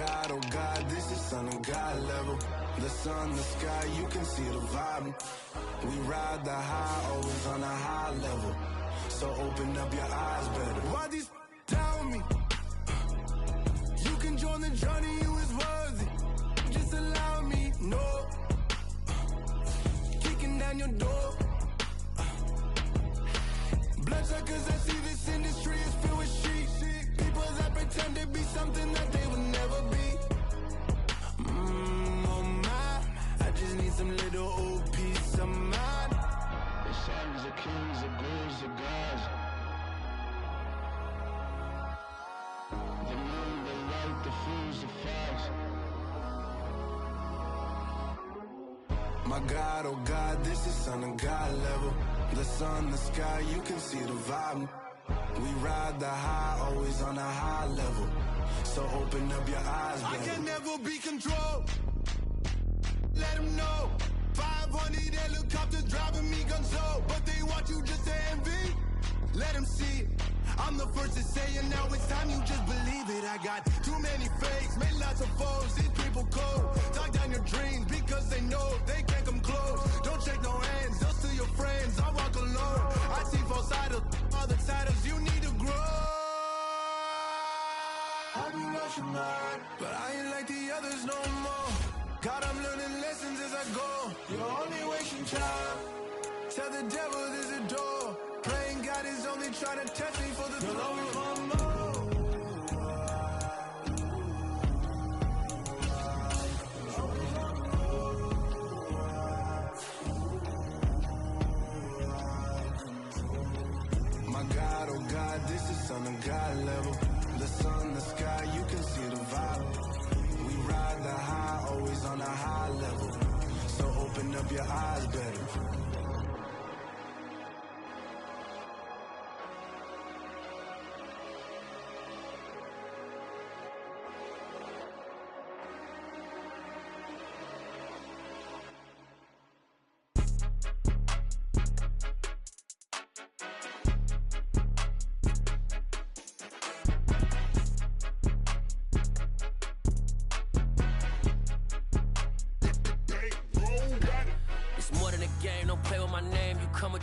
oh God, this is son of God level. The sun, the sky, you can see the vibe. We ride the high, always on a high level. So open up your eyes better. Why these tell me? You can join the journey, you is worthy. Just allow me, no. Kicking down your door. Bloodsuckers, I see this industry is filled with sheep. People that pretend to be something that they will never be. Oh my, I just need some little old peace of mind. The sons are kings, the ghouls, the gods. The moon, the light, the fools, the facts. My God, oh God, this is son of God level. The sun, the sky, you can see the vibe. We ride the high, always on a high level. So open up your eyes, baby. I can never be controlled. Let them know. 500 helicopters driving me gonzo. But they want you just to envy. Let them see it. I'm the first to say it, now it's time you just believe it. I got too many fakes, made lots of foes. These people cold. Talk down your dreams because they know they can't come close. Don't shake no hands, they'll steal your friends. I walk alone. I see false idols, other titles. You need to grow. Have you lost your mind? But I ain't like the others no more. God, I'm learning lessons as I go. You're only wasting time. Tell the devil there's a door. Praying God is only trying to test me for the glory for more. My God, oh God, this is son of God level. The sun, the sky, you can see the vibe. We ride the high, always on a high level. So open up your eyes better.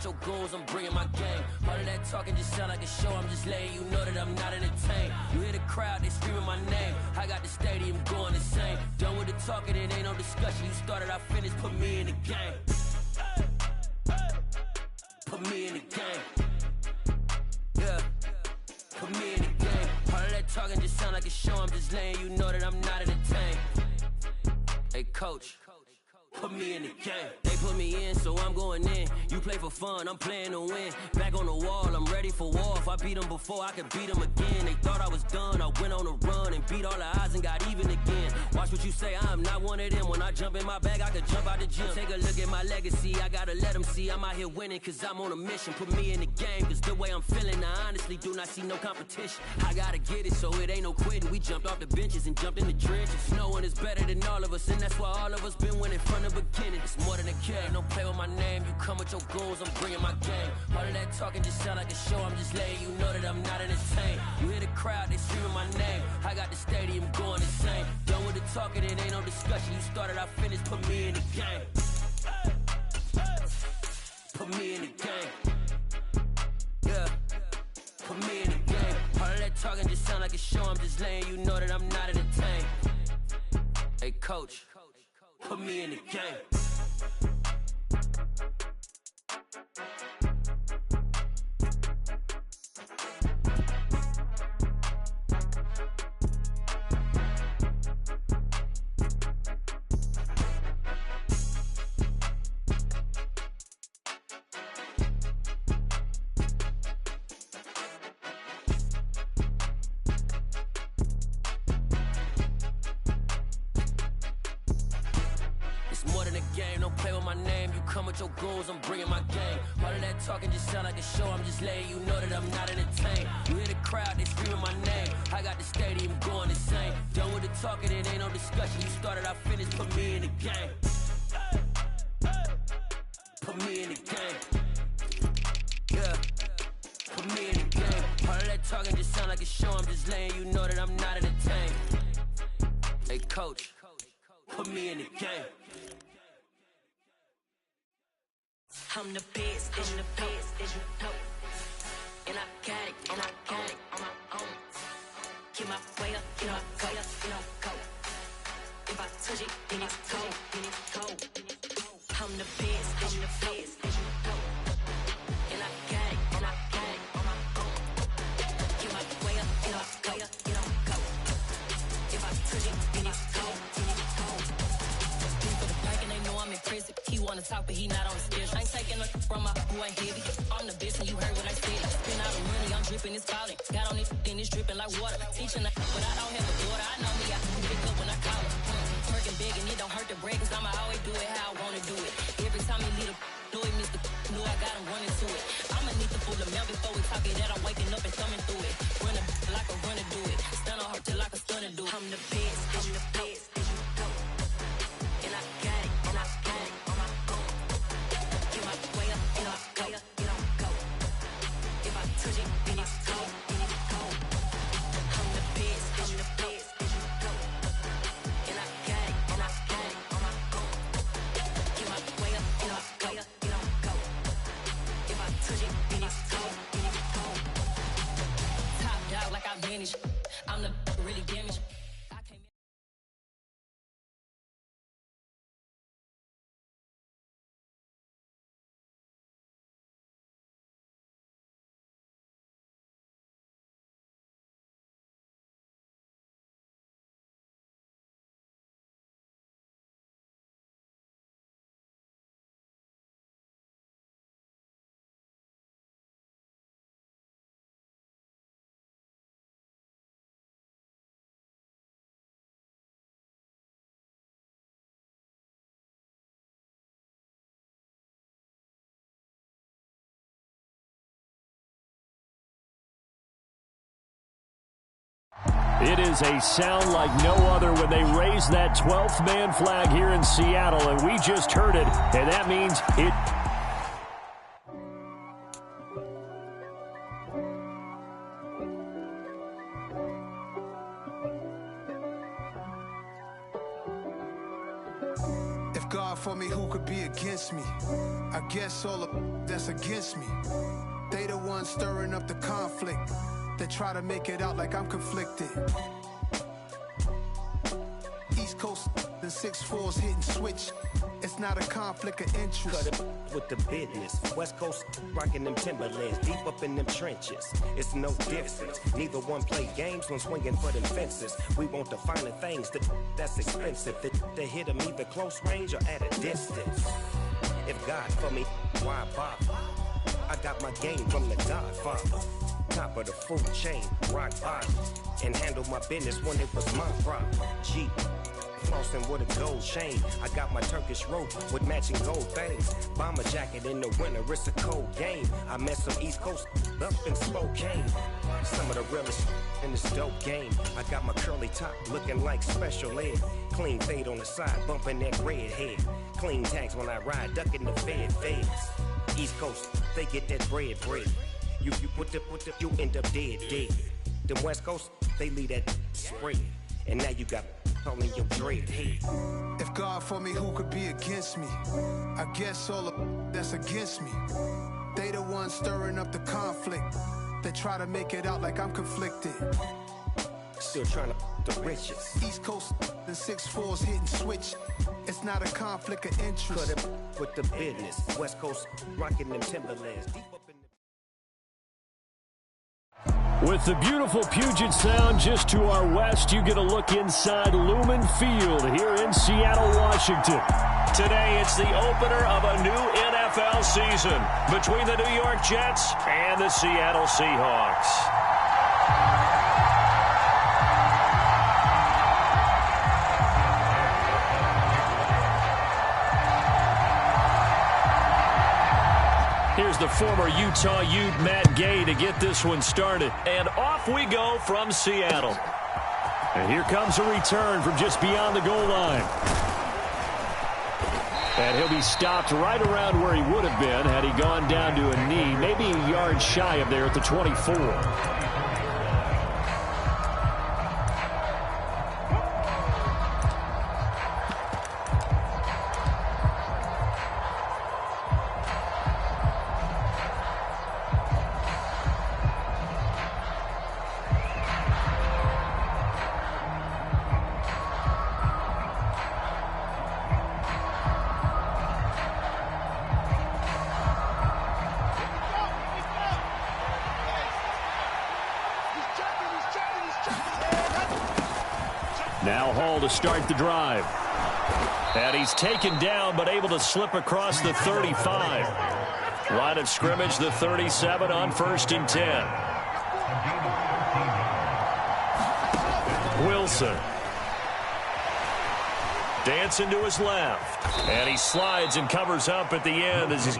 Your goons, I'm bringing my game. All of that talking just sound like a show. I'm just letting you know that I'm not entertained. You hear the crowd, they screaming my name. I got the stadium going insane. Done with the talking, it ain't no discussion. You started, I finished, put me in the game. Put me in the game. Yeah, put me in the game. All of that talking just sound like a show. I'm just letting you know that I'm not entertained. Hey coach, put me in the game. They put me in, so I'm going in. You play for fun, I'm playing to win. Back on the wall, I'm ready for war. If I beat them before, I could beat them again. They thought I was done, I went on a run and beat all the odds and got even again. Watch what you say, I'm not one of them. When I jump in my bag, I could jump out the gym. Take a look at my legacy, I gotta let them see I'm out here winning, cause I'm on a mission. Put me in the game, cause the way I'm feeling, I honestly do not see no competition. I gotta get it, so it ain't no quitting. We jumped off the benches and jumped in the trenches. No one is better than all of us, and that's why all of us been winning from the beginning. It's more than a game, don't play with my name. You come with your goons, I'm bringing my game. All of that talking just sound like a show. I'm just letting you know that I'm not entertained. You hear the crowd, they screaming my name. I got the stadium going insane. Done with the talking, it ain't no discussion. You started, I finished, put me in the game. Put me in the game. Yeah, put me in the game. All of that talking just sound like a show. I'm just letting you know that I'm not entertained. Hey coach, put me in the game. Your goals, I'm bringing my game. All of that talking just sound like a show. I'm just letting you know that I'm not entertained. You hear the crowd, they screaming my name. I got the stadium going insane. Done with the talking, it ain't no discussion. You started, I finished, put me in the game. Put me in the game. Yeah, put me in the game. All of that talking just sound like a show. I'm just letting you know that I'm not entertained. Hey, coach, put me in the game. I'm the best, I'm the best, and I got it, on my own. Get my way up, get my go. If I touch it, then it's cold. I'm the best, and I got it, on my own. Get my way up, get my go. If I touch it, then it's cold. For the bike and they know I'm impressive. He wanna talk, but he not on the schedule. I ain't taking no from my boy heavy. I'm the best and you heard what I said. Spend all the money, I'm dripping, it's falling. Got on it, then it's dripping like water. Teaching that, but I don't have a daughter. I know me, I can pick up when I call her. Working big and it don't hurt to break, cause I'ma always do it how I wanna do it. Every time he lead a know it, Mr. Know I got him running to it. I'ma need to pull the mail before we talk it that I'm waking up and thumbing through it. Run a like a runner do it. Stun on her till like a stunner do it. I'm the best, and I got it, on my own. Get my way up, get my go. If I touch it, then it's cold. I'm the best, and I got it, on my own. Get my way up, get my go. If I touch it, then it's cold. Top dog like I vanished. I'm the really damaged. It is a sound like no other when they raise that 12th man flag here in Seattle, and we just heard it, and that means it. If God for me, who could be against me? I guess all of that's against me. They the ones stirring up the conflict. They try to make it out like I'm conflicted. East Coast, the 6'4's hitting switch. It's not a conflict of interest. Cut it with the business. West Coast rocking them Timberlands, deep up in them trenches. It's no difference. Neither one play games when swinging for them fences. We want the finer things that's expensive. They hit them either close range or at a distance. If God for me, why bother? I got my game from the Godfather. Top of the food chain, rock bottom, and handle my business when it was my problem. G, flossing with a gold chain. I got my Turkish rope with matching gold things. Bomber jacket in the winter, it's a cold game. I met some East Coast up in Spokane. Some of the realest in this dope game. I got my curly top looking like special ed. Clean fade on the side, bumping that red head. Clean tags when I ride, ducking the feds. East Coast, they get that bread. You you end up dead. Them West Coast, they leave that spread. And now you got calling your dread head. If God for me, who could be against me? I guess all of that's against me. They the ones stirring up the conflict. They try to make it out like I'm conflicted. Still trying to the riches. East Coast, the 6'4's hitting switch. It's not a conflict of interest. Cut it with the business. West Coast rocking them Timberlands, deep up in With the beautiful Puget Sound just to our west, you get a look inside Lumen Field here in Seattle, Washington. Today, it's the opener of a new NFL season between the New York Jets and the Seattle Seahawks. Here's the former Utah Ute Matt Gay to get this one started. And off we go from Seattle. And here comes a return from just beyond the goal line. And he'll be stopped right around where he would have been had he gone down to a knee, maybe a yard shy of there at the 24. Now Hall to start the drive. And he's taken down but able to slip across the 35. Line of scrimmage, the 37 on 1st and 10. Wilson. Dancing to his left. And he slides and covers up at the end as he's...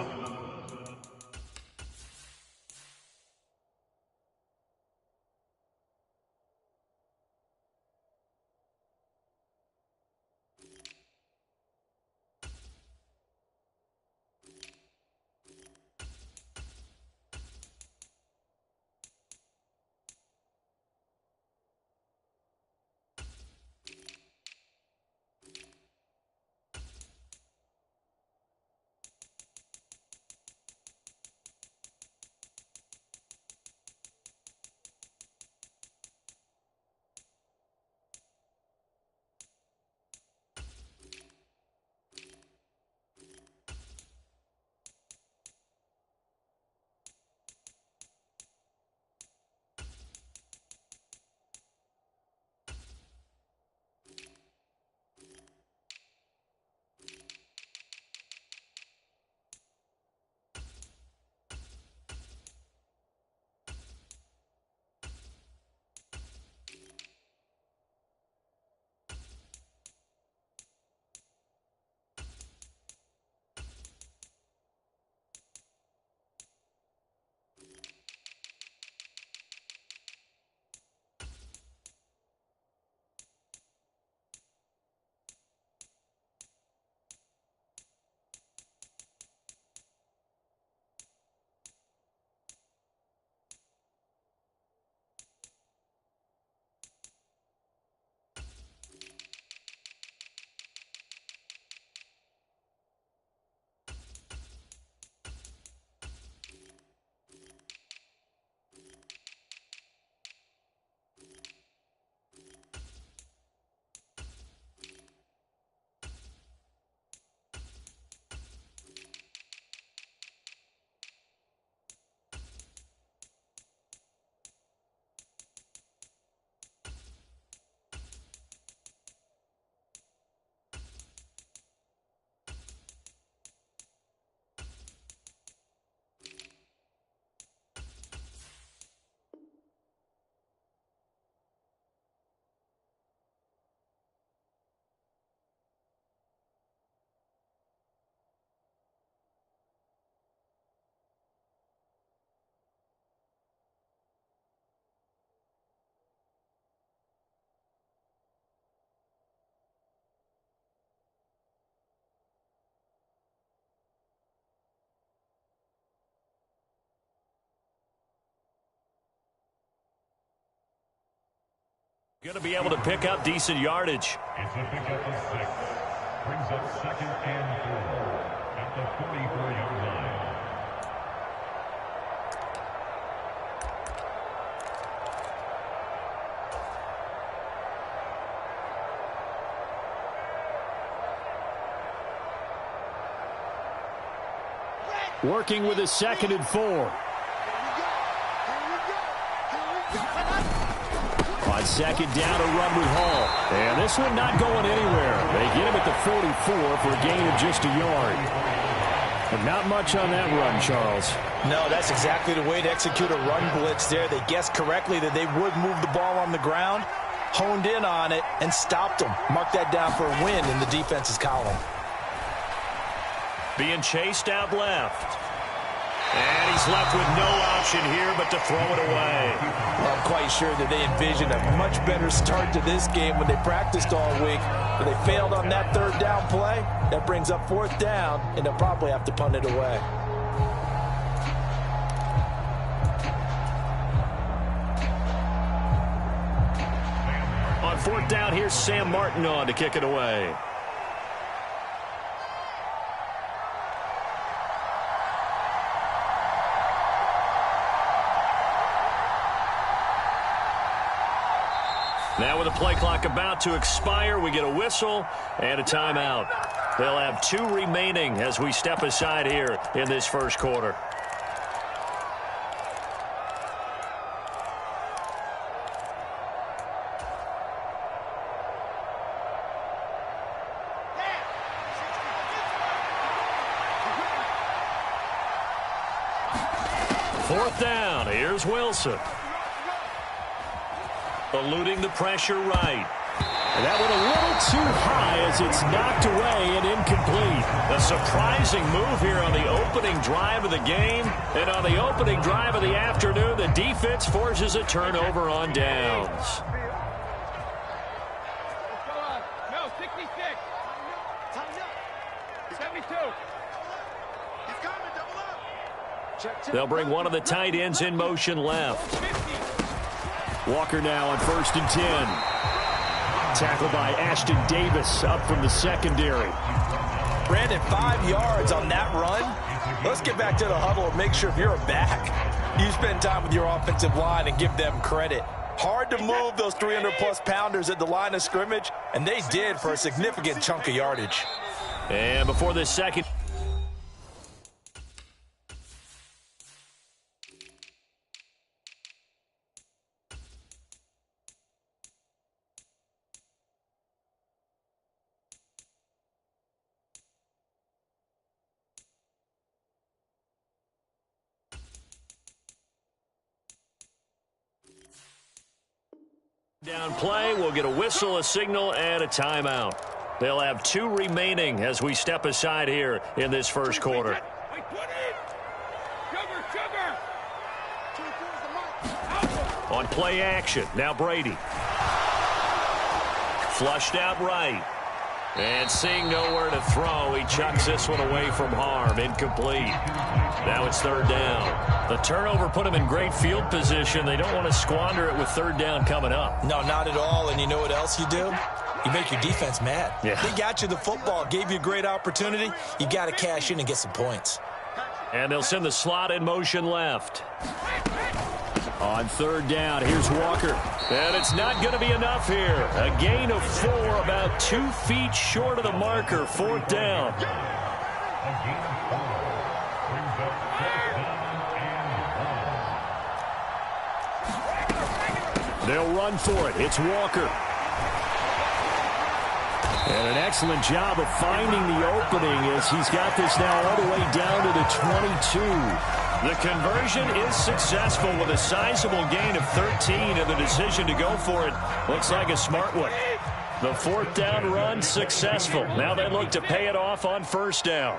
Going to be able to pick up decent yardage. It's a pickup of 6. Brings up 2nd and 4 at the 44-yard line. Working with a 2nd and 4. On 2nd down, a run with Hall. And this one not going anywhere. They get him at the 44 for a gain of just a yard. But not much on that run, Charles. No, that's exactly the way to execute a run blitz there. They guessed correctly that they would move the ball on the ground, honed in on it, and stopped them. Mark that down for a win in the defense's column. Being chased out left. And he's left with no option here but to throw it away. Well, I'm quite sure that they envisioned a much better start to this game when they practiced all week. But they failed on that 3rd down play. That brings up 4th down, and they'll probably have to punt it away. On 4th down, here's Sam Martin on to kick it away. Now with the play clock about to expire, we get a whistle and a timeout. They'll have 2 remaining as we step aside here in this first quarter. 4th down. Here's Wilson. Eluding the pressure right. And that went a little too high as it's knocked away and incomplete. A surprising move here on the opening drive of the game. And on the opening drive of the afternoon, the defense forces a turnover on downs. No, 66. 72. He's coming, double up. They'll bring one of the tight ends in motion left. Walker now on 1st and 10. Tackled by Ashton Davis up from the secondary. Brandon, 5 yards on that run. Let's get back to the huddle and make sure if you're a back, you spend time with your offensive line and give them credit. Hard to move those 300-plus pounders at the line of scrimmage, and they did for a significant chunk of yardage. And before this second... down play, we'll get a whistle, a signal, and a timeout. They'll have 2 remaining as we step aside here in this first quarter. On play action, now Brady. Flushed out right. And seeing nowhere to throw, he chucks this one away from harm. Incomplete. Now it's 3rd down. The turnover put him in great field position. They don't want to squander it with 3rd down coming up. No, not at all. And you know what else you do? You make your defense mad. Yeah. They got you the football, gave you a great opportunity. You got to cash in and get some points. And they'll send the slot in motion left. On 3rd down, here's Walker. And it's not going to be enough here. A gain of 4, about 2 feet short of the marker. 4th down. They'll run for it. It's Walker. And an excellent job of finding the opening as he's got this now all the way down to the 22. The conversion is successful with a sizable gain of 13, and the decision to go for it looks like a smart one. The 4th down run successful. Now they look to pay it off on 1st down.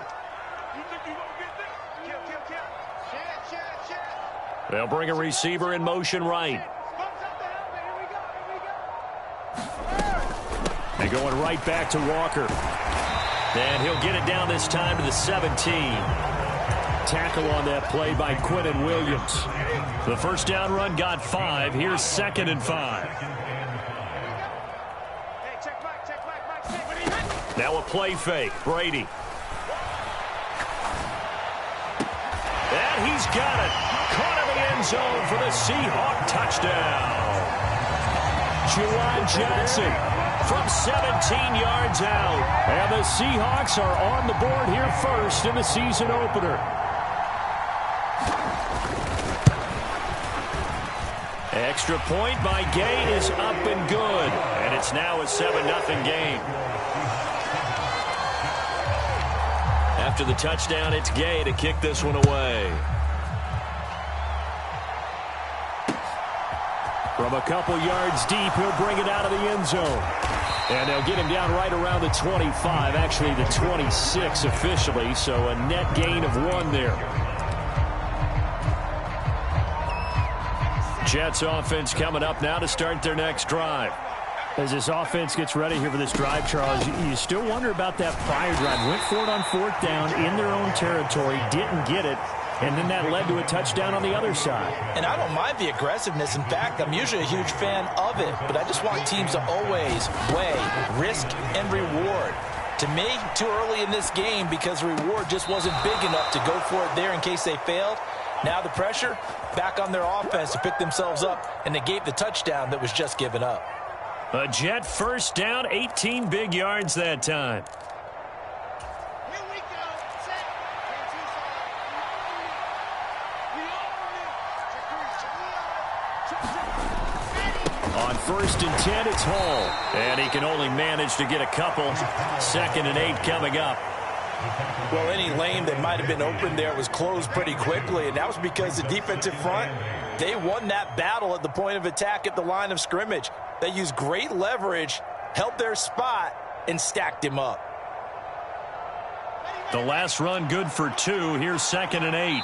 They'll bring a receiver in motion right. And going right back to Walker. And he'll get it down this time to the 17. Tackle on that play by Quinnen Williams. The 1st down run got 5. Here's 2nd and 5. Now a play fake. Brady. And he's got it. Caught in the end zone for the Seahawk touchdown. Juwan Johnson from 17 yards out. And the Seahawks are on the board here first in the season opener. Extra point by Gay is up and good. And it's now a 7-0 game. After the touchdown, it's Gay to kick this one away. From a couple yards deep, he'll bring it out of the end zone. And they'll get him down right around the 25, actually the 26 officially, so a net gain of 1 there. Jets offense coming up now to start their next drive. As this offense gets ready here for this drive, Charles, you still wonder about that prior drive. Went for it on 4th down in their own territory, didn't get it, and then that led to a touchdown on the other side. And I don't mind the aggressiveness. In fact, I'm usually a huge fan of it, but I just want teams to always weigh risk and reward. To me, too early in this game because the reward just wasn't big enough to go for it there in case they failed. Now the pressure back on their offense to pick themselves up, and they gave the touchdown that was just given up. A Jet 1st down, 18 big yards that time. Here we go. Set. On 1st and 10, it's Hall. And he can only manage to get a couple. 2nd and 8 coming up. Well, any lane that might have been open there was closed pretty quickly, and that was because the defensive front, they won that battle at the point of attack at the line of scrimmage. They used great leverage, held their spot, and stacked him up. The last run good for 2. Here's 2nd and 8.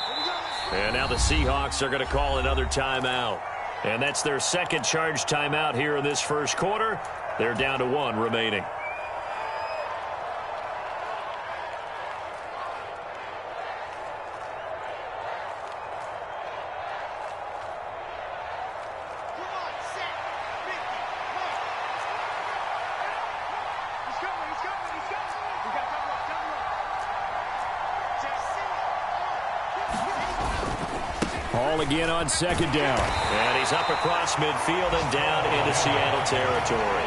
And now the Seahawks are going to call another timeout. And that's their second charge timeout here in this first quarter. They're down to 1 remaining. Ball again on 2nd down. And he's up across midfield and down into Seattle territory.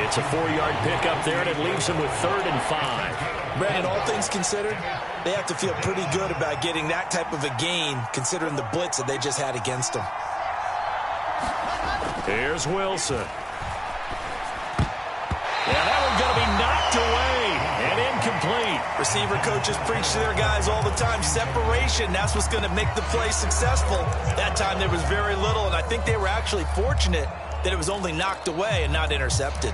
It's a 4-yard pickup there, and it leaves him with 3rd and 5. Brandon, all things considered, they have to feel pretty good about getting that type of a gain, considering the blitz that they just had against them. Here's Wilson. Yeah, that one's going to be knocked away and incomplete. Receiver coaches preach to their guys all the time. Separation, that's what's going to make the play successful. That time there was very little, and I think they were actually fortunate that it was only knocked away and not intercepted.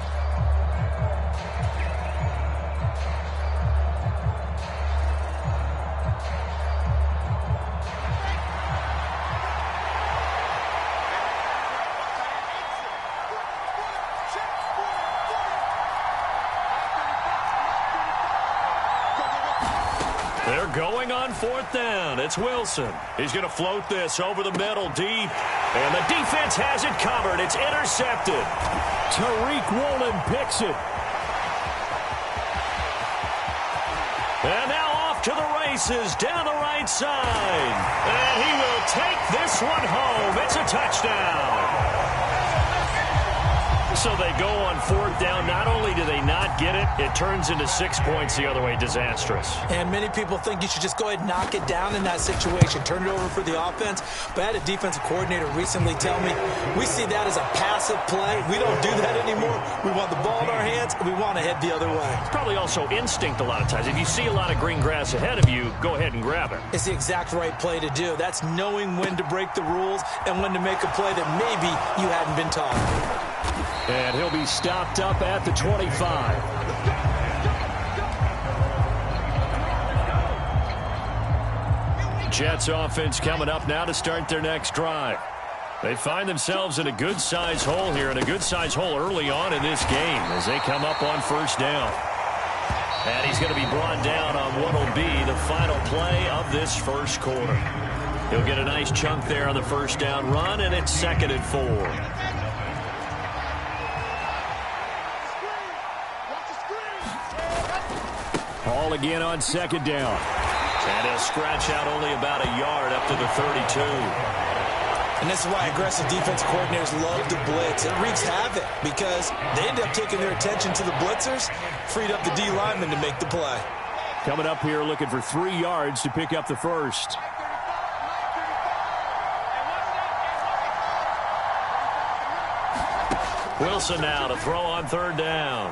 They're going on 4th down. It's Wilson. He's going to float this over the middle deep. And the defense has it covered. It's intercepted. Tariq Woolen picks it. And now off to the races down the right side. And he will take this one home. It's a touchdown. So they go on 4th down. Not only do they not get it, it turns into 6 points the other way. Disastrous. And many people think you should just go ahead and knock it down in that situation. Turn it over for the offense. But I had a defensive coordinator recently tell me, we see that as a passive play. We don't do that anymore. We want the ball in our hands, and we want to head the other way. It's probably also instinct a lot of times. If you see a lot of green grass ahead of you, go ahead and grab it. It's the exact right play to do. That's knowing when to break the rules and when to make a play that maybe you hadn't been taught. And he'll be stopped up at the 25. Jets offense coming up now to start their next drive. They find themselves in a good-sized hole here, and a good-sized hole early on in this game as they come up on 1st down. And he's going to be brought down on what will be the final play of this first quarter. He'll get a nice chunk there on the 1st down run, and it's 2nd and 4. Ball again on 2nd down. And he'll scratch out only about a yard up to the 32. And this is why aggressive defense coordinators love to blitz. It wreaks havoc because they end up taking their attention to the blitzers, freed up the D lineman to make the play. Coming up here looking for 3 yards to pick up the first. Wilson now to throw on 3rd down.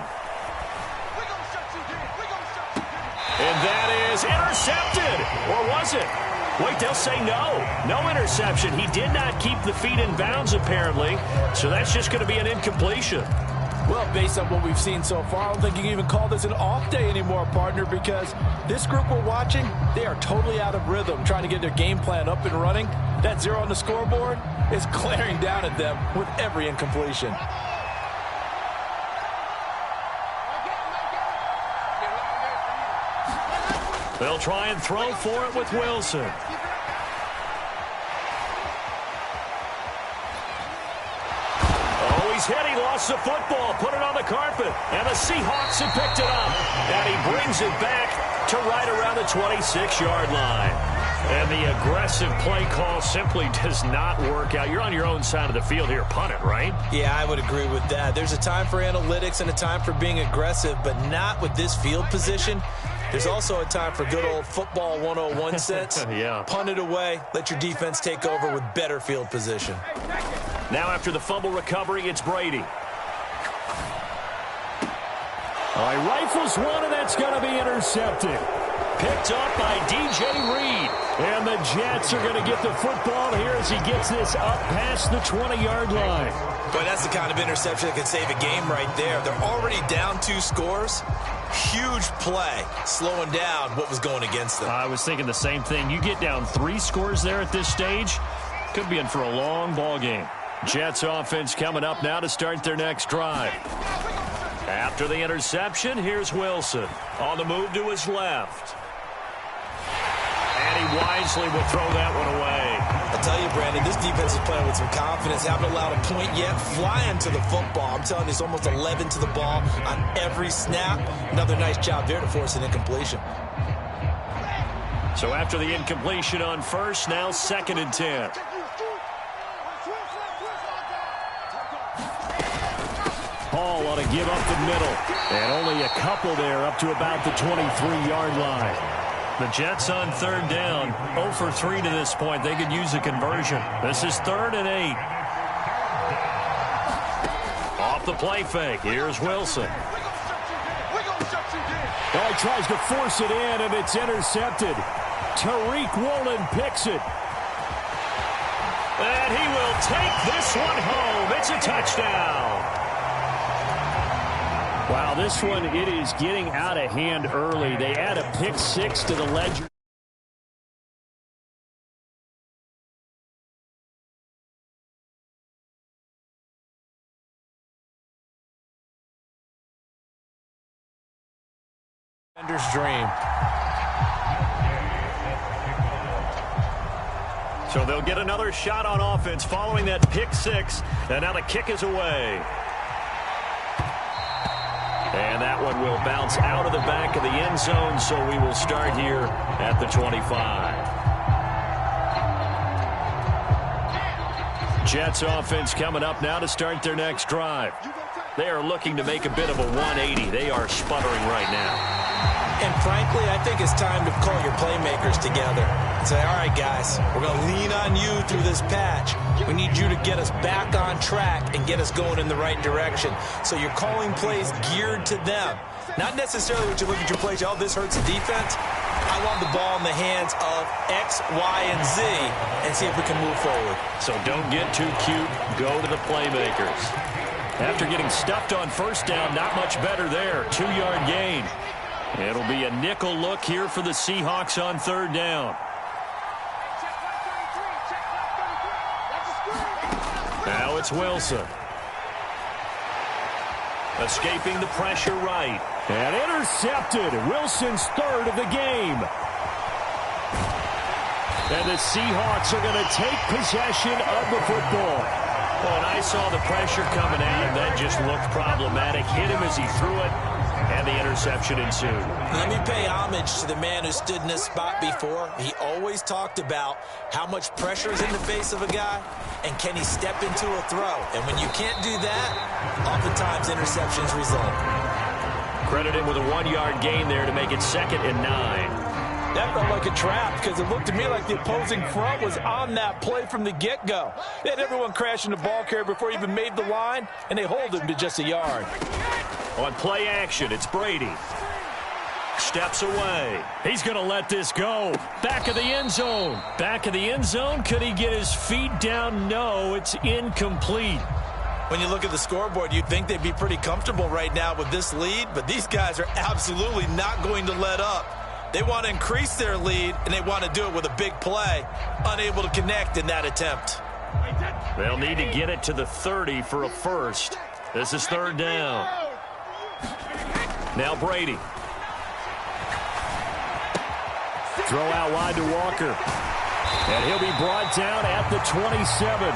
And that is intercepted. Or was it? Wait, they'll say no. No interception. He did not keep the feet in bounds, apparently. So that's just going to be an incompletion. Well, based on what we've seen so far, I don't think you can even call this an off day anymore, partner, because this group we're watching, they are totally out of rhythm, trying to get their game plan up and running. That 0 on the scoreboard is glaring down at them with every incompletion. They'll try and throw for it with Wilson. Oh, he's hit. He lost the football. Put it on the carpet. And the Seahawks have picked it up. And he brings it back to right around the 26-yard line. And the aggressive play call simply does not work out. You're on your own side of the field here. Punt it, right? Yeah, I would agree with that. There's a time for analytics and a time for being aggressive, but not with this field position. There's also a time for good old football 101 sense. Yeah. Punt it away. Let your defense take over with better field position. Now after the fumble recovery, it's Brady. Oh, he rifles one, and that's going to be intercepted. Picked up by DJ Reed. And the Jets are going to get the football here as he gets this up past the 20-yard line. Boy, that's the kind of interception that could save a game right there. They're already down 2 scores. Huge play, slowing down what was going against them. I was thinking the same thing. You get down 3 scores there at this stage, could be in for a long ball game. Jets offense coming up now to start their next drive. After the interception, here's Wilson on the move to his left. And he wisely will throw that one away. I'll tell you, Brandon, this defense is playing with some confidence. Haven't allowed a point yet. Flying to the football. I'm telling you, it's almost 11 to the ball on every snap. Another nice job there to force an incompletion. So after the incompletion on first, now 2nd and 10. Hall ought to give up the middle. And only a couple there up to about the 23-yard line. The Jets on 3rd down, 0 for 3 to this point. They could use a conversion. This is 3rd and 8. Off the play fake. Here's Wilson. Oh, he tries to force it in, and it's intercepted. Tariq Woolen picks it. And he will take this one home. It's a touchdown. Wow, this one, it is getting out of hand early. They add a pick 6 to the ledger. Defender's dream. So they'll get another shot on offense following that pick 6. And now the kick is away. And that one will bounce out of the back of the end zone, so we will start here at the 25. Jets offense coming up now to start their next drive. They are looking to make a bit of a 180. They are sputtering right now. And frankly, I think it's time to call your playmakers together and say, all right, guys, we're going to lean on you through this patch. We need you to get us back on track and get us going in the right direction. So you're calling plays geared to them. Not necessarily when you look at your plays, oh, this hurts the defense. I want the ball in the hands of X, Y, and Z and see if we can move forward. So don't get too cute. Go to the playmakers. After getting stuffed on first down, not much better there. 2-yard gain. It'll be a nickel look here for the Seahawks on 3rd down. Now it's Wilson. Escaping the pressure right. And intercepted. Wilson's 3rd of the game. And the Seahawks are going to take possession of the football. Oh, and I saw the pressure coming at him. That just looked problematic. Hit him as he threw it, and the interception ensued. Let me pay homage to the man who stood in this spot before. He always talked about how much pressure is in the face of a guy, and can he step into a throw. And when you can't do that, oftentimes interceptions result. Credit him with a 1-yard gain there to make it 2nd and 9. That felt like a trap because it looked to me like the opposing front was on that play from the get-go. They had everyone crashing the ball carrier before he even made the line, and they hold him to just a yard. On play action, it's Brady. Steps away. He's going to let this go. Back of the end zone. Back of the end zone. Could he get his feet down? No, it's incomplete. When you look at the scoreboard, you'd think they'd be pretty comfortable right now with this lead, but these guys are absolutely not going to let up. They want to increase their lead, and they want to do it with a big play. Unable to connect in that attempt. They'll need to get it to the 30 for a first. This is 3rd down. Now Brady. Throw out wide to Walker. And he'll be brought down at the 27.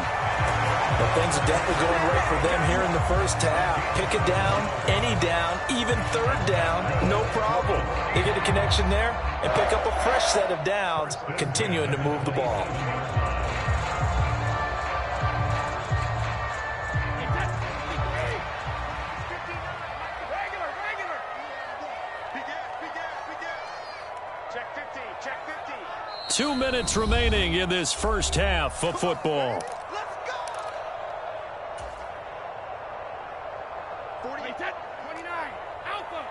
But things are definitely going right for them here in the first half. Pick a down, any down, even 3rd down, no problem. They get a connection there and pick up a fresh set of downs, continuing to move the ball. Check 50, check 50. 2 minutes remaining in this first half of football. 40, 29, Alpha.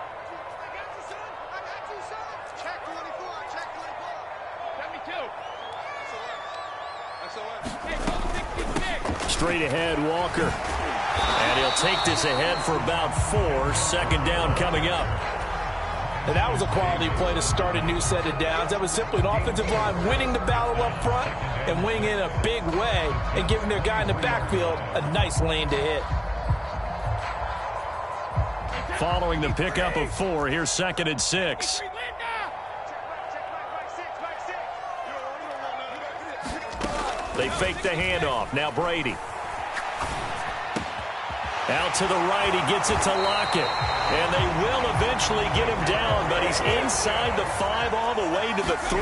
straight ahead, Walker. And he'll take this ahead for about 4. Second down coming up. And that was a quality play to start a new set of downs. That was simply an offensive line winning the battle up front and winning in a big way and giving their guy in the backfield a nice lane to hit. Following the pickup of 4, here's 2nd and 6. They fake the handoff. Now Brady. Out to the right. He gets it to Lockett. And they will eventually get him down, but he's inside the 5 all the way to the 3.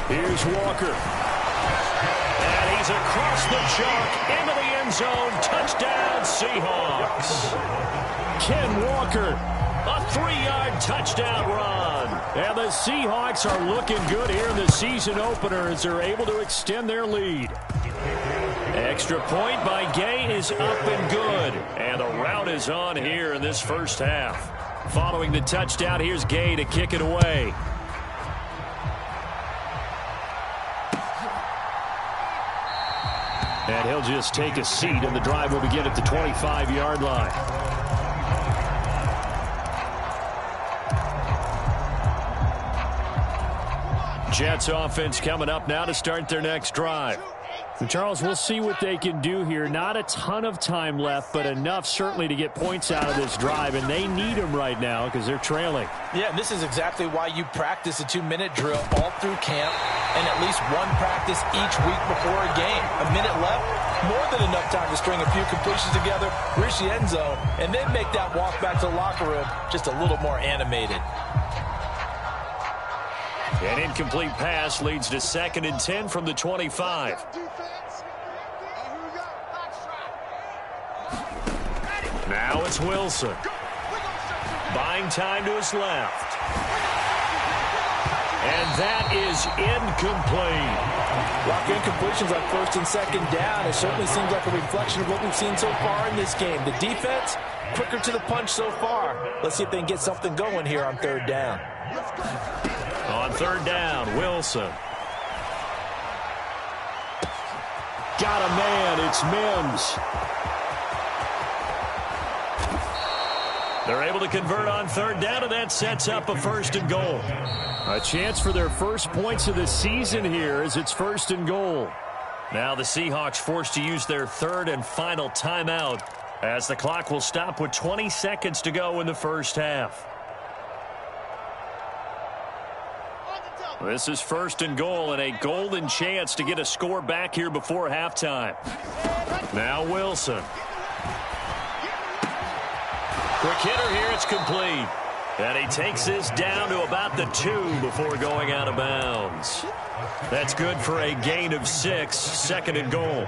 Here's Walker. And he's across the chalk into the end zone. Touchdown, Seahawks. Ken Walker, a 3-yard touchdown run. And the Seahawks are looking good here in the season opener as they're able to extend their lead. Extra point by Gay is up and good. And the route is on here in this first half. Following the touchdown, here's Gay to kick it away. And he'll just take a seat, and the drive will begin at the 25-yard line. Jets offense coming up now to start their next drive. And Charles, we'll see what they can do here. Not a ton of time left, but enough certainly to get points out of this drive, and they need them right now because they're trailing. Yeah, and this is exactly why you practice a 2-minute drill all through camp and at least one practice each week before a game. A minute left, more than enough time to string a few completions together, reach the end zone, and then make that walk back to the locker room just a little more animated. An incomplete pass leads to 2nd and 10 from the 25. Now it's Wilson. Buying time to his left. And that is incomplete. Rock incompletions on 1st and 2nd down. It certainly seems like a reflection of what we've seen so far in this game. The defense, quicker to the punch so far. Let's see if they can get something going here on 3rd down. On 3rd down, Wilson. Got a man, it's Mims. They're able to convert on 3rd down, and that sets up a 1st and goal. A chance for their first points of the season here as it's 1st and goal. Now the Seahawks forced to use their 3rd and final timeout as the clock will stop with 20 seconds to go in the first half. This is 1st and goal and a golden chance to get a score back here before halftime. Now Wilson. Quick hitter here, it's complete. And he takes this down to about the 2 before going out of bounds. That's good for a gain of 6, 2nd and goal.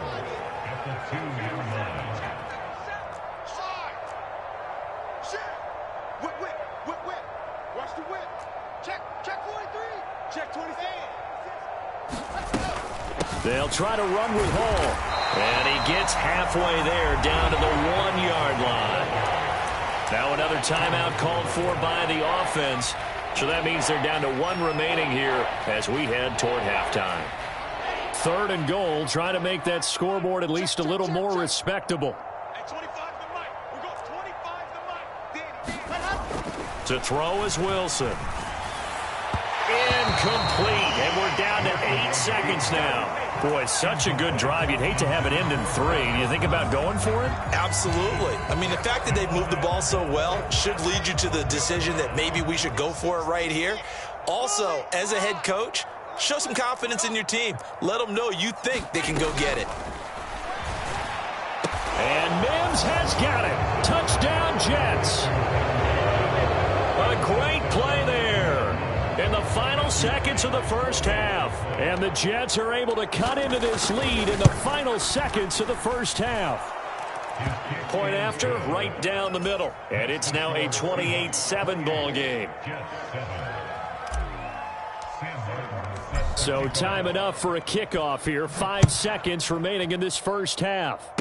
They'll try to run with Hall. And he gets halfway there, down to the 1-yard line. Now another timeout called for by the offense. So that means they're down to 1 remaining here as we head toward halftime. 3rd and goal, trying to make that scoreboard at least a little more respectable. To throw is Wilson. Incomplete, and we're down to 8 seconds now. Boy, such a good drive. You'd hate to have it end in 3. Do you think about going for it? Absolutely. I mean, the fact that they've moved the ball so well should lead you to the decision that maybe we should go for it right here. Also, as a head coach, show some confidence in your team. Let them know you think they can go get it. And Mims has got it. Touchdown, Jets. A great play there in the final seconds of the first half. And the Jets are able to cut into this lead in the final seconds of the first half. Point after, right down the middle. And it's now a 28-7 ball game. So time enough for a kickoff here. 5 seconds remaining in this first half.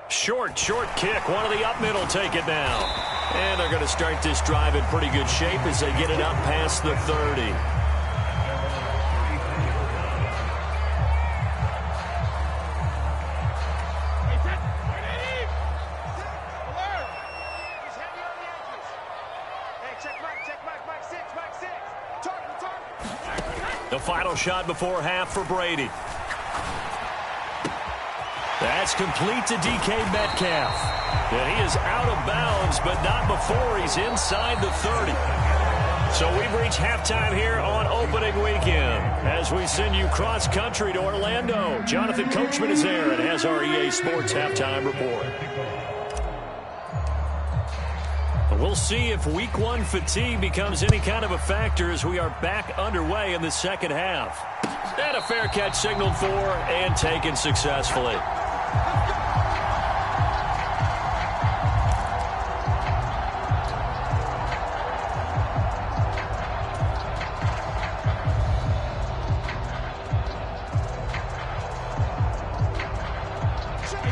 Short kick. One of the up middle take it now. And they're going to start this drive in pretty good shape as they get it up past the 30. The final shot before half for Brady. That's complete to DK Metcalf. And he is out of bounds, but not before he's inside the 30. So we've reached halftime here on opening weekend as we send you cross-country to Orlando. Jonathan Coachman is there and has our EA Sports halftime report. We'll see if week one fatigue becomes any kind of a factor as we are back underway in the second half. And a fair catch signaled for and taken successfully.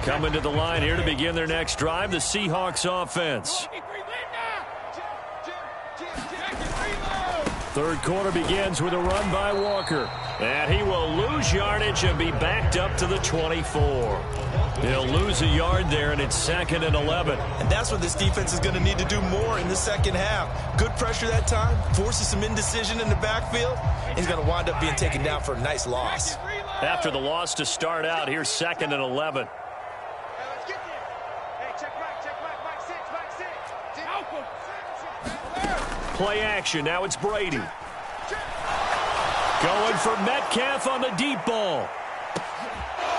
Coming to the line here to begin their next drive, the Seahawks offense. Third quarter begins with a run by Walker. And he will lose yardage and be backed up to the 24. He'll lose a yard there, and it's 2nd and 11. And that's what this defense is going to need to do more in the second half. Good pressure that time, forces some indecision in the backfield. He's going to wind up being taken down for a nice loss. After the loss to start out, here's 2nd and 11. Play action. Now it's Brady. Going for Metcalf on the deep ball.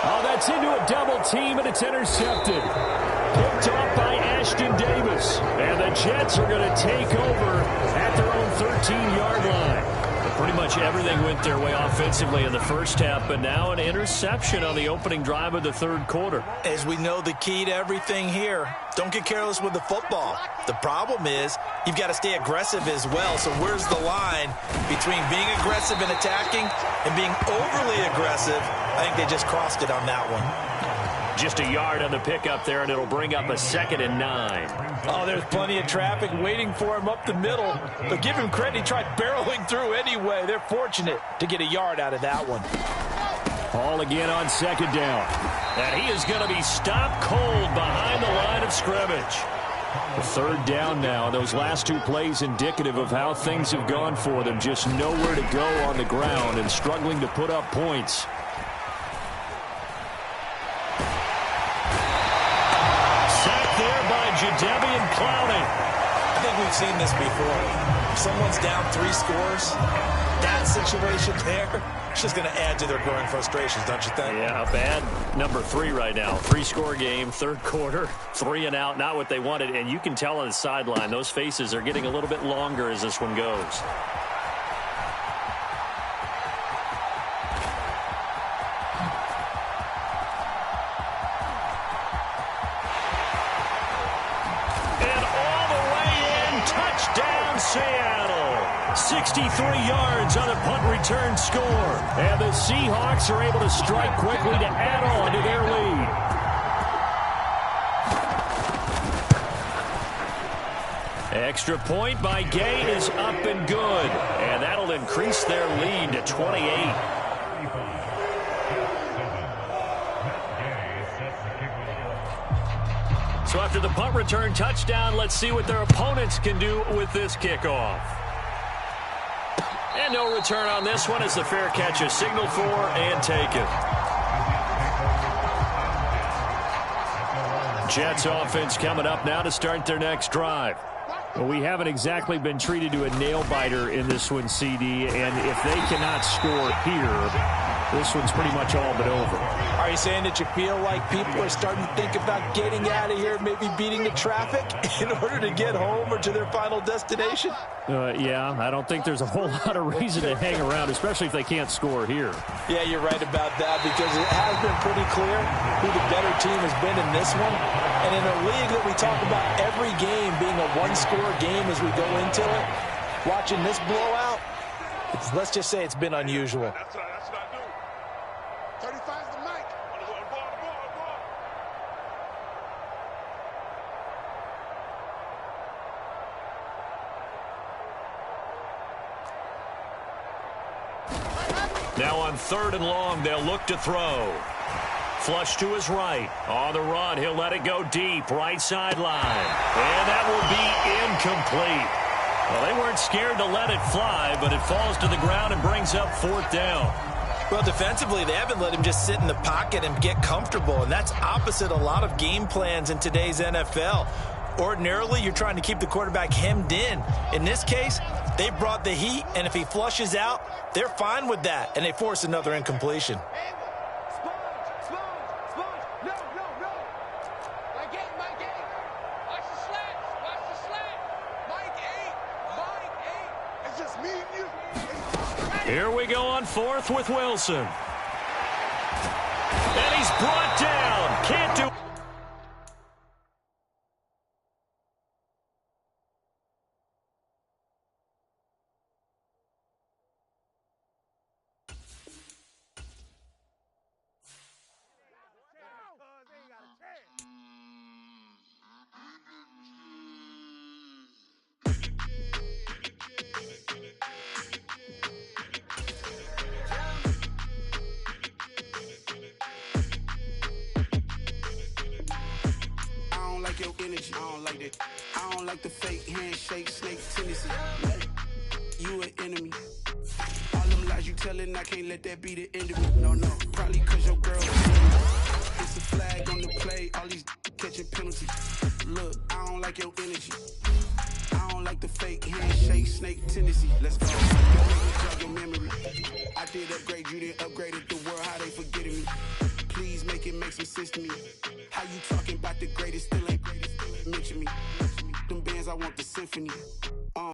Oh, that's into a double team, and it's intercepted. Picked off by Ashton Davis. And the Jets are going to take over at their own 13-yard line. Pretty much everything went their way offensively in the first half, but now an interception on the opening drive of the third quarter. As we know, the key to everything here, don't get careless with the football. The problem is you've got to stay aggressive as well. So where's the line between being aggressive and attacking and being overly aggressive? I think they just crossed it on that one. Just a yard on the pickup there, and it'll bring up a 2nd and 9. Oh, there's plenty of traffic waiting for him up the middle. But give him credit, he tried barreling through anyway. They're fortunate to get a yard out of that one. Ball again on 2nd down. And he is going to be stopped cold behind the line of scrimmage. The 3rd down now. Those last two plays indicative of how things have gone for them. Just nowhere to go on the ground and struggling to put up points. Jadeveon Clowney. I think we've seen this before. If someone's down 3 scores, that situation there, it's just going to add to their growing frustrations, don't you think? Yeah, bad number 3 right now. 3-score game, third quarter, 3 and out, not what they wanted. And you can tell on the sideline, those faces are getting a little bit longer as this one goes. Seattle, 63 yards on the punt return score. And the Seahawks are able to strike quickly to add on to their lead. Extra point by Gay is up and good. And that'll increase their lead to 28. So after the punt return touchdown, let's see what their opponents can do with this kickoff. And no return on this one as the fair catch is signaled for and taken. Jets offense coming up now to start their next drive. Well, we haven't exactly been treated to a nail-biter in this one, CD, and if they cannot score here, this one's pretty much all but over. Are you saying that you feel like people are starting to think about getting out of here, maybe beating the traffic in order to get home or to their final destination? Yeah, I don't think there's a whole lot of reason to hang around, especially if they can't score here. Yeah, you're right about that because it has been pretty clear who the better team has been in this one. And in a league that we talk about every game being a one-score game as we go into it, watching this blowout, let's just say it's been unusual. That's what I do. 35's the mic. Now on 3rd and long, they'll look to throw. Flush to his right. On the run, he'll let it go deep. Right sideline. And that will be incomplete. Well, they weren't scared to let it fly, but it falls to the ground and brings up 4th down. Well, defensively, they haven't let him just sit in the pocket and get comfortable, and that's opposite a lot of game plans in today's NFL. Ordinarily, you're trying to keep the quarterback hemmed in. In this case, they brought the heat, and if he flushes out, they're fine with that, and they force another incompletion. Here we go on 4th with Wilson. And he's brought down. Can't do. Your energy, I don't like that. I don't like the fake handshake, snake tendency. You an enemy. All them lies you telling, I can't let that be the end of me. No, probably cause your girl. It's a flag on the play, all these catching penalties. Look, I don't like your energy. I don't like the fake handshake, snake tendency. Let's go. Don't make me jog your memory. I did upgrade you, then upgraded the world. How they forgetting me? Please make it make some sense to me. How you talking about the greatest, still ain't greatest, still ain't mention me. Them bands, I want the symphony.